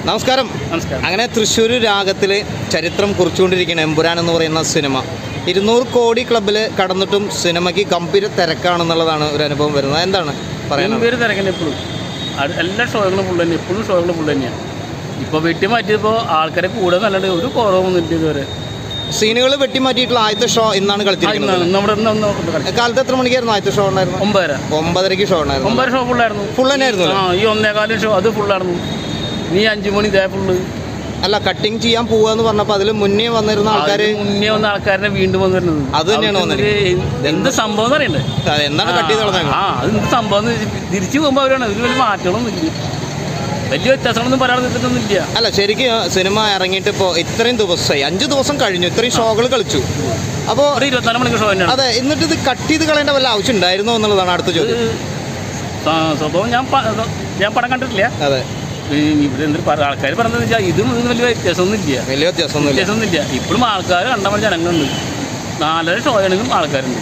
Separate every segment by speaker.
Speaker 1: നമസ്കാരം. അങ്ങനെ തൃശ്ശൂർ രാഗത്തിൽ ചരിത്രം കുറിച്ചുകൊണ്ടിരിക്കുന്ന എമ്പുരാൻ എന്ന് പറയുന്ന സിനിമ 200 കോടി ക്ലബ്ബിൽ കടന്നിട്ടും സിനിമയ്ക്ക് ഗംഭീര തിരക്കാണെന്നുള്ളതാണ് ഒരു അനുഭവം വരുന്നത്. എന്താണ് പറയുന്നത്?
Speaker 2: തിരക്കന്നെ എപ്പോഴും എല്ലാ ഷോകളും ഫുൾ തന്നെ, എപ്പോഴും ഷോകളും ഫുൾ തന്നെയാണ്. ഇപ്പോൾ വെട്ടി മാറ്റിയപ്പോൾ ആൾക്കാരെ കൂടെ നല്ലത് ഒരു കുറവൊന്നും ഇല്ല. ഇതുവരെ
Speaker 1: സീനുകൾ വെട്ടി മാറ്റിയിട്ടുള്ള ആദ്യത്തെ ഷോ ഇന്നാണ് കളിച്ചിരിക്കുന്നത്. കാലത്ത് എത്ര മണിക്കായിരുന്നു ആദ്യത്തെ ഷോ ഉണ്ടായിരുന്നു? 9:30 ഷോ ഉണ്ടായിരുന്നു.
Speaker 2: 9 ഷോ ഫുള്ളായിരുന്നു.
Speaker 1: ഫുൾ തന്നെയായിരുന്നു.
Speaker 2: ഈ 1:15 ഷോ അത് ഫുള്ളായിരുന്നു. നീ 5 മണി ഇതേ ഫുള്ള്.
Speaker 1: അല്ല, കട്ടിങ് ചെയ്യാൻ പോവാന്ന് പറഞ്ഞപ്പോൾ അതിൽ മുന്നേ വന്നിരുന്ന
Speaker 2: ആൾക്കാരെ വീണ്ടും വന്നിരുന്നത്
Speaker 1: അത് തന്നെയാണ്.
Speaker 2: എന്ത് സംഭവം അറിയണ്ടേ?
Speaker 1: എന്താണ് കട്ട് ചെയ്ത് കളഞ്ഞത്?
Speaker 2: അത് എന്ത് സംഭവം തിരിച്ചു പോകുമ്പോൾ അവരാണ്. ഇതിൽ വലിയ മാറ്റങ്ങളൊന്നും ഇല്ല, വലിയ വ്യത്യാസങ്ങളൊന്നും പറയാൻ നിൽക്കുന്നൊന്നും ഇല്ല.
Speaker 1: അല്ല, ശരിക്കും സിനിമ ഇറങ്ങിയിട്ട് ഇപ്പോൾ ഇത്രയും ദിവസമായി, 5 ദിവസം കഴിഞ്ഞു, ഇത്രയും ഷോകൾ കളിച്ചു. അപ്പോൾ
Speaker 2: 24 മണിക്കൂർ ഷോ തന്നെയാണ്.
Speaker 1: അതെ, എന്നിട്ട് ഇത് കട്ട് ചെയ്ത് കളയേണ്ട വല്ല ആവശ്യം ഉണ്ടായിരുന്നോ എന്നുള്ളതാണ് അടുത്ത ചോദ്യം.
Speaker 2: സ്വഭാവം ഞാൻ പടം കണ്ടിട്ടില്ല.
Speaker 1: അതെ,
Speaker 2: ഇവിടെ എന്തൊരു ആൾക്കാർ പറഞ്ഞതെന്ന് വെച്ചാൽ ഇതും വലിയ വ്യത്യാസമൊന്നുമില്ല. ഇപ്പോഴും ആൾക്കാർ കണ്ടപ്പോൾ ജനങ്ങളുണ്ട്. 4:30 ഷോ ആണെങ്കിലും ആൾക്കാരുണ്ട്.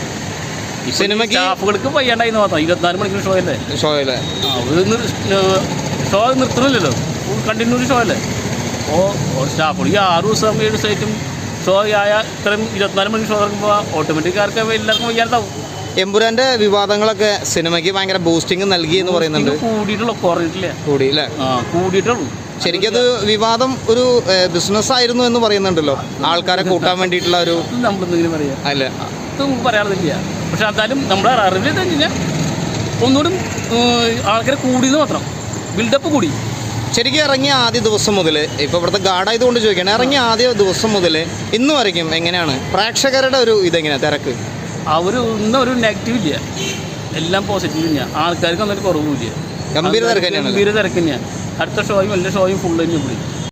Speaker 1: സിനിമയ്ക്ക്
Speaker 2: സ്റ്റാഫുകൾക്ക് വയ്യാണ്ടായിരുന്നു മാത്രം. 24 മണിക്കൂർ ഷോ അല്ലേ. ഷോ നിർത്തണില്ലല്ലോ, കണ്ടിന്യൂസ് ഷോ അല്ലേ. അപ്പോൾ സ്റ്റാഫുകൾ ഈ 6 ദിവസം 7 ദിവസമായിട്ടും ഷോ ആയ ഇത്രയും 24 മണിക്കൂർ ഷോ ഇറങ്ങുമ്പോൾ ഓട്ടോമാറ്റിക്കാർക്ക് എല്ലാവർക്കും വയ്യാണ്ടാവും.
Speaker 1: എമ്പുരാന്റെ വിവാദങ്ങളൊക്കെ സിനിമയ്ക്ക് ഭയങ്കര ബൂസ്റ്റിംഗ് നൽകി എന്ന് പറയുന്നുണ്ട്.
Speaker 2: കൂടിയിട്ടുള്ളൂ, കുറഞ്ഞിട്ടില്ല. കൂടിയിട്ടുള്ളൂ.
Speaker 1: ശരിക്കും അത് വിവാദം ഒരു ബിസിനസ് ആയിരുന്നു എന്ന് പറയുന്നുണ്ടല്ലോ, ആൾക്കാരെ കൂട്ടാൻ വേണ്ടിയിട്ടുള്ള ഒരു.
Speaker 2: നമ്മളെന്തെങ്കിലും പറയാം
Speaker 1: അല്ല,
Speaker 2: നമുക്ക് പറയാറില്ല. പക്ഷെ എന്തായാലും നമ്മുടെ അറിവിൽ എന്താ കഴിഞ്ഞാൽ ഒന്നുകൂടി ആൾക്കാരെ കൂടിയെന്ന് മാത്രം, ബിൽഡപ്പ് കൂടി.
Speaker 1: ശരിക്കും ഇറങ്ങിയ ആദ്യ ദിവസം മുതൽ, ഇപ്പോൾ ഇവിടുത്തെ ഗാർഡായതുകൊണ്ട് ചോദിക്കുകയാണ്, ഇറങ്ങിയ ആദ്യ ദിവസം മുതൽ ഇന്ന് വരയ്ക്കും എങ്ങനെയാണ് പ്രേക്ഷകരുടെ ഒരു ഇതെങ്ങനെയാണ് തിരക്ക്?
Speaker 2: ഒന്നും ഒരു നെഗറ്റീവ് ഇല്ല, എല്ലാം പോസിറ്റീവ് തന്നെയാണ്. ആൾക്കാർക്ക് ഒന്നും കുറവില്ല.
Speaker 1: ഗംഭീര തിരക്ക് തന്നെയാണ്.
Speaker 2: അടുത്ത ഷോയും എല്ലാ ഷോയും ഫുൾ തന്നെ കൂടി.